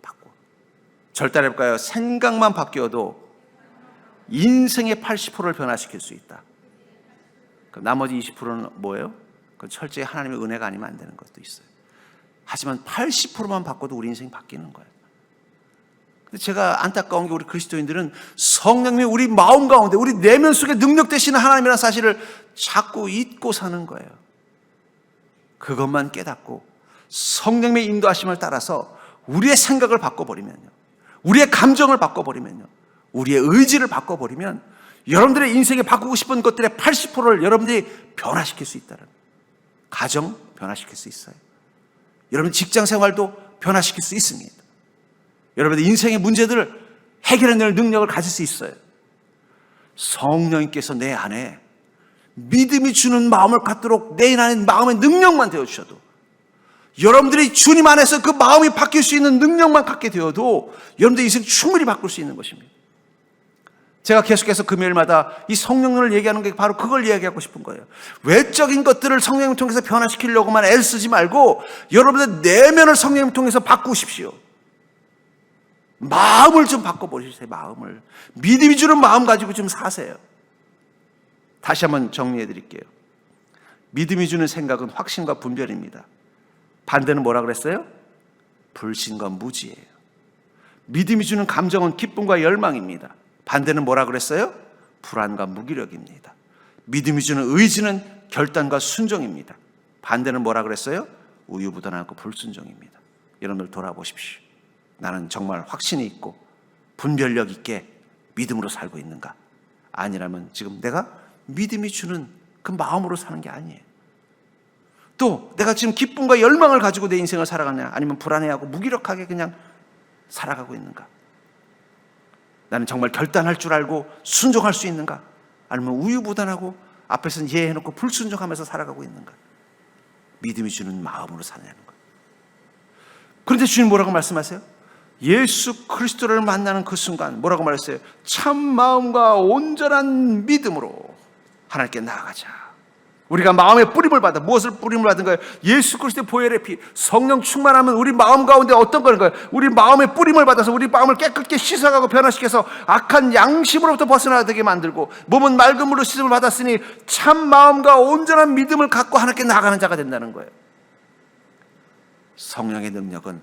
절단해 볼까요? 생각만 바뀌어도 인생의 80%를 변화시킬 수 있다. 나머지 20%는 뭐예요? 그건 철저히 하나님의 은혜가 아니면 안 되는 것도 있어요. 하지만 80%만 바꿔도 우리 인생이 바뀌는 거예요. 근데 제가 안타까운 게 우리 그리스도인들은 성령님이 우리 마음 가운데, 우리 내면 속에 능력 되시는 하나님이라는 사실을 자꾸 잊고 사는 거예요. 그것만 깨닫고 성령님의 인도하심을 따라서 우리의 생각을 바꿔버리면요, 우리의 감정을 바꿔버리면요, 우리의 의지를 바꿔버리면 여러분들의 인생에 바꾸고 싶은 것들의 80%를 여러분들이 변화시킬 수 있다는 거예요. 가정 변화시킬 수 있어요. 여러분 직장 생활도 변화시킬 수 있습니다. 여러분의 인생의 문제들을 해결해낼 능력을 가질 수 있어요. 성령님께서 내 안에 믿음이 주는 마음을 갖도록 내 안에 마음의 능력만 되어주셔도, 여러분들이 주님 안에서 그 마음이 바뀔 수 있는 능력만 갖게 되어도 여러분들의 인생 충분히 바꿀 수 있는 것입니다. 제가 계속해서 금요일마다 이 성령을 얘기하는 게 바로 그걸 이야기하고 싶은 거예요. 외적인 것들을 성령을 통해서 변화시키려고만 애를 쓰지 말고 여러분들 내면을 성령을 통해서 바꾸십시오. 마음을 좀 바꿔보세요. 마음을. 믿음이 주는 마음 가지고 좀 사세요. 다시 한번 정리해 드릴게요. 믿음이 주는 생각은 확신과 분별입니다. 반대는 뭐라 그랬어요? 불신과 무지예요. 믿음이 주는 감정은 기쁨과 열망입니다. 반대는 뭐라 그랬어요? 불안과 무기력입니다. 믿음이 주는 의지는 결단과 순종입니다. 반대는 뭐라 그랬어요? 우유부단하고 불순종입니다. 여러분들 돌아보십시오. 나는 정말 확신이 있고 분별력 있게 믿음으로 살고 있는가? 아니라면 지금 내가 믿음이 주는 그 마음으로 사는 게 아니에요. 또 내가 지금 기쁨과 열망을 가지고 내 인생을 살아가냐? 아니면 불안해하고 무기력하게 그냥 살아가고 있는가? 나는 정말 결단할 줄 알고 순종할 수 있는가? 아니면 우유부단하고 앞에서는 예해놓고 불순종하면서 살아가고 있는가? 믿음이 주는 마음으로 사냐는 거예요. 그런데 주님 뭐라고 말씀하세요? 예수 그리스도를 만나는 그 순간 뭐라고 말했어요? 참 마음과 온전한 믿음으로 하나님께 나아가자. 우리가 마음의 뿌림을 받아. 무엇을 뿌림을 받은 거예요? 예수 그리스도의 보혈의 피. 성령 충만하면 우리 마음 가운데 어떤 거는 거예요? 우리 마음의 뿌림을 받아서 우리 마음을 깨끗게 씻어가고 변화시켜서 악한 양심으로부터 벗어나게 만들고, 몸은 맑은 물로 씻음을 받았으니 참 마음과 온전한 믿음을 갖고 하나님께 나아가는 자가 된다는 거예요. 성령의 능력은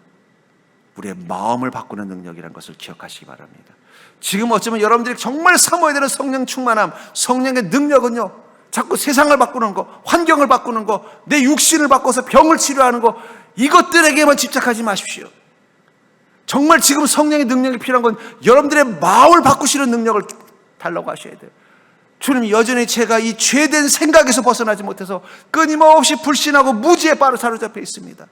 우리의 마음을 바꾸는 능력이라는 것을 기억하시기 바랍니다. 지금 어쩌면 여러분들이 정말 사모해야 되는 성령 충만함, 성령의 능력은요, 자꾸 세상을 바꾸는 거, 환경을 바꾸는 거, 내 육신을 바꿔서 병을 치료하는 거, 이것들에게만 집착하지 마십시오. 정말 지금 성령의 능력이 필요한 건 여러분들의 마음을 바꾸시는 능력을 달라고 하셔야 돼요. 주님, 여전히 제가 이 죄된 생각에서 벗어나지 못해서 끊임없이 불신하고 무지에 바로 사로잡혀 있습니다.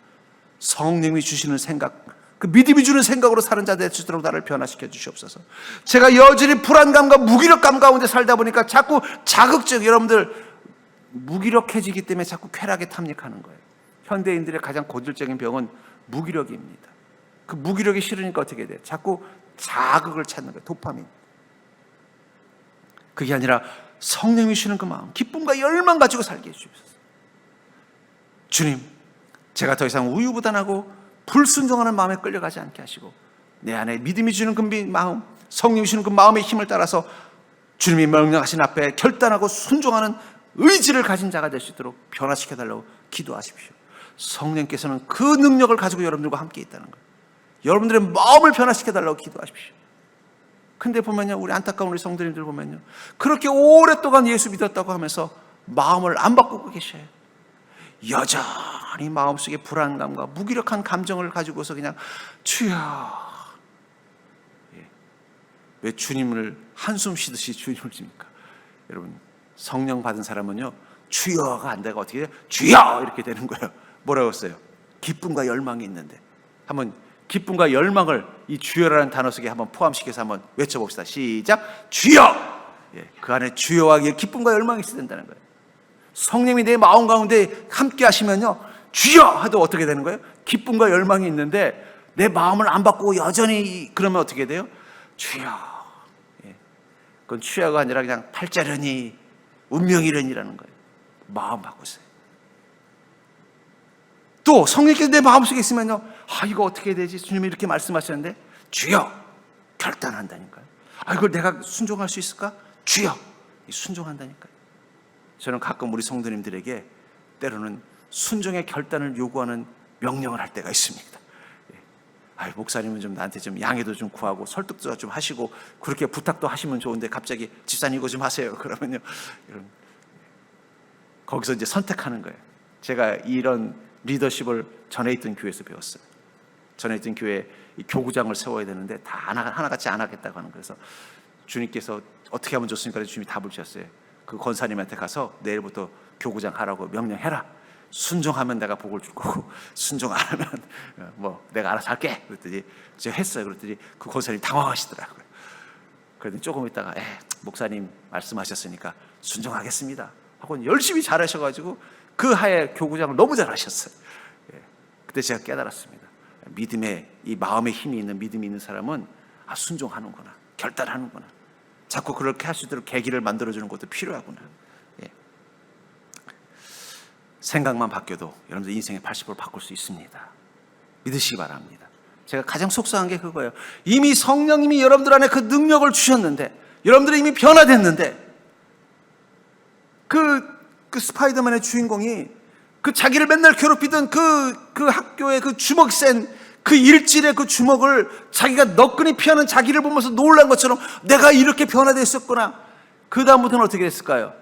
성령이 주시는 생각, 그 믿음이 주는 생각으로 사는 자 될 수 있도록 나를 변화시켜 주시옵소서. 제가 여전히 불안감과 무기력감 가운데 살다 보니까 자꾸 자극적, 여러분들 무기력해지기 때문에 자꾸 쾌락에 탐닉하는 거예요. 현대인들의 가장 고질적인 병은 무기력입니다. 그 무기력이 싫으니까 어떻게 돼요? 자꾸 자극을 찾는 거예요. 도파민. 그게 아니라 성령이 주시는 그 마음, 기쁨과 열망 가지고 살게 해주옵소서. 주님, 제가 더 이상 우유부단하고 불순종하는 마음에 끌려가지 않게 하시고 내 안에 믿음이 주는 그 마음, 성령이 주는 그 마음의 힘을 따라서 주님이 명령하신 앞에 결단하고 순종하는 의지를 가진 자가 될 수 있도록 변화시켜달라고 기도하십시오. 성령께서는 그 능력을 가지고 여러분들과 함께 있다는 거예요. 여러분들의 마음을 변화시켜달라고 기도하십시오. 근데 보면요, 우리 안타까운 우리 성도님들 보면요, 그렇게 오랫동안 예수 믿었다고 하면서 마음을 안 바꾸고 계셔요. 여전히 마음속에 불안감과 무기력한 감정을 가지고서 그냥 주여. 왜 주님을 한숨 쉬듯이 주님을 줍니까? 여러분, 성령 받은 사람은요, 주여가 안 되고 어떻게 돼요? 주여! 이렇게 되는 거예요. 뭐라고 했어요? 기쁨과 열망이 있는데. 한번 기쁨과 열망을 이 주여라는 단어 속에 한번 포함시켜서 한번 외쳐봅시다. 시작! 주여! 그 안에 주여와 기쁨과 열망이 있어야 된다는 거예요. 성령이 내 마음 가운데 함께 하시면요, 주여! 하도 어떻게 되는 거예요? 기쁨과 열망이 있는데 내 마음을 안 바꾸고 여전히 그러면 어떻게 돼요? 주여. 그건 주여가 아니라 그냥 팔자려니 운명이려니라는 거예요. 마음 바꾸세요. 또 성령께서 내 마음속에 있으면요, 이거 어떻게 해야 되지? 주님이 이렇게 말씀하셨는데 주여, 결단한다니까요. 이걸 내가 순종할 수 있을까? 주여, 순종한다니까요. 저는 가끔 우리 성도님들에게 때로는 순종의 결단을 요구하는 명령을 할 때가 있습니다. 목사님은 좀 나한테 좀 양해도 좀 구하고 설득도 좀 하시고 그렇게 부탁도 하시면 좋은데 갑자기 집사님 이거 좀 하세요. 그러면요, 거기서 이제 선택하는 거예요. 제가 이런 리더십을 전에 있던 교회에서 배웠어요. 전에 있던 교회에 교구장을 세워야 되는데 다 하나같이 안 하겠다고 하는 거예요. 그래서 주님께서 어떻게 하면 좋습니까? 주님이 답을 주셨어요. 그 권사님한테 가서 내일부터 교구장 하라고 명령해라. 순종하면 내가 복을 줄 거고 순종 안 하면 뭐 내가 알아서 할게. 그랬더니 제가 했어요. 그랬더니 그 권사님 당황하시더라고요. 그랬더니 조금 있다가 목사님 말씀하셨으니까 순종하겠습니다 하고 열심히 잘하셔가지고 그 하에 교구장을 너무 잘하셨어요. 그때 제가 깨달았습니다. 믿음의 이 마음에 힘이 있는 믿음이 있는 사람은 순종하는구나, 결단하는구나. 자꾸 그렇게 할 수 있도록 계기를 만들어주는 것도 필요하구나. 생각만 바뀌어도 여러분들 인생의 80% 바꿀 수 있습니다. 믿으시기 바랍니다. 제가 가장 속상한 게 그거예요. 이미 성령님이 여러분들 안에 그 능력을 주셨는데, 여러분들이 이미 변화됐는데, 그 스파이더맨의 주인공이 그 자기를 맨날 괴롭히던 그 학교의 그 주먹 센 그 일질의 그 주먹을 자기가 너끈히 피하는 자기를 보면서 놀란 것처럼 내가 이렇게 변화됐었구나. 그 다음부터는 어떻게 됐을까요?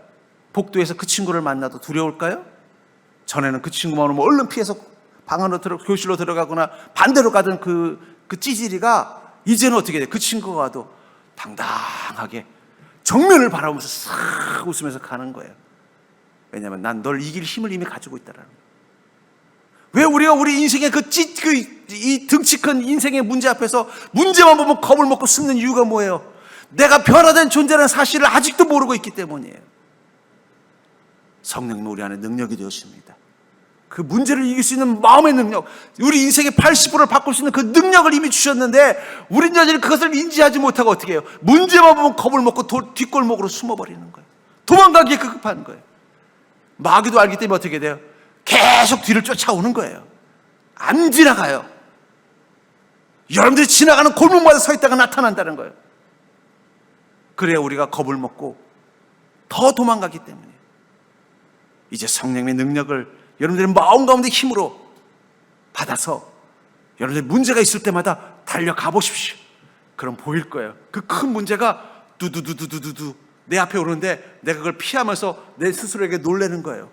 복도에서 그 친구를 만나도 두려울까요? 전에는 그 친구만 오면 얼른 피해서 방 안으로 교실로 들어가거나 반대로 가던 그 찌질이가 이제는 어떻게 돼? 그 친구가 와도 당당하게 정면을 바라보면서 싹 웃으면서 가는 거예요. 왜냐하면 난 널 이길 힘을 이미 가지고 있다라는 거예요. 왜 우리가 우리 인생의 이 등치 큰 인생의 문제 앞에서 문제만 보면 겁을 먹고 숨는 이유가 뭐예요? 내가 변화된 존재라는 사실을 아직도 모르고 있기 때문이에요. 성령님은 우리 안에 능력이 되었습니다. 그 문제를 이길 수 있는 마음의 능력, 우리 인생의 80%를 바꿀 수 있는 그 능력을 이미 주셨는데 우린 여전히 그것을 인지하지 못하고 어떻게 해요? 문제만 보면 겁을 먹고 뒷골목으로 숨어버리는 거예요. 도망가기에 급급한 거예요. 마귀도 알기 때문에 어떻게 돼요? 계속 뒤를 쫓아오는 거예요. 안 지나가요. 여러분들이 지나가는 골목마다 서 있다가 나타난다는 거예요. 그래야 우리가 겁을 먹고 더 도망가기 때문에 이제 성령의 능력을 여러분들의 마음 가운데 힘으로 받아서 여러분들 문제가 있을 때마다 달려가 보십시오. 그럼 보일 거예요. 그 큰 문제가 두두두두두두 내 앞에 오는데 내가 그걸 피하면서 내 스스로에게 놀라는 거예요.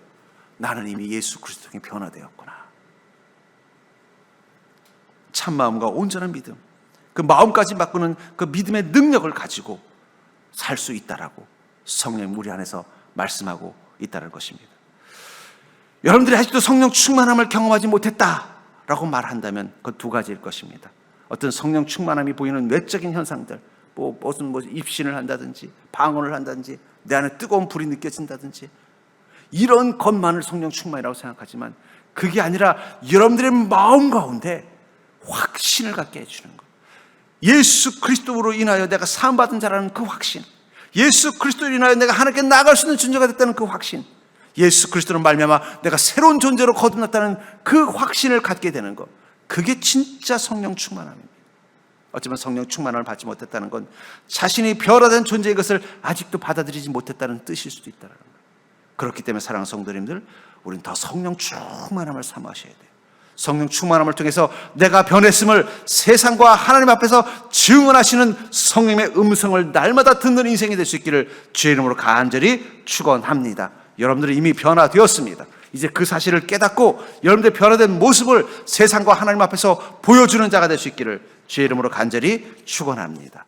나는 이미 예수 그리스도에 변화되었구나. 참마음과 온전한 믿음, 그 마음까지 바꾸는 그 믿음의 능력을 가지고 살 수 있다라고 성령 우리 안에서 말씀하고 있다는 것입니다. 여러분들이 아직도 성령 충만함을 경험하지 못했다라고 말한다면 그 두 가지일 것입니다. 어떤 성령 충만함이 보이는 외적인 현상들, 무슨 입신을 한다든지 방언을 한다든지 내 안에 뜨거운 불이 느껴진다든지 이런 것만을 성령 충만이라고 생각하지만 그게 아니라 여러분들의 마음 가운데 확신을 갖게 해주는 것. 예수 그리스도로 인하여 내가 사함받은 자라는 그 확신, 예수 그리스도로 인하여 내가 하나님께 나아갈 수 있는 존재가 됐다는 그 확신, 예수 그리스도로 말미암아 내가 새로운 존재로 거듭났다는 그 확신을 갖게 되는 것, 그게 진짜 성령 충만함입니다. 어쩌면 성령 충만함을 받지 못했다는 건 자신이 변화된 존재의 것을 아직도 받아들이지 못했다는 뜻일 수도 있다는 거예요. 그렇기 때문에 사랑하는 성도님들, 우리는 더 성령 충만함을 사모하셔야 돼요. 성령 충만함을 통해서 내가 변했음을 세상과 하나님 앞에서 증언하시는 성령의 음성을 날마다 듣는 인생이 될 수 있기를 주의 이름으로 간절히 축원합니다. 여러분들이 이미 변화되었습니다. 이제 그 사실을 깨닫고 여러분들의 변화된 모습을 세상과 하나님 앞에서 보여주는 자가 될 수 있기를 주의 이름으로 간절히 축원합니다.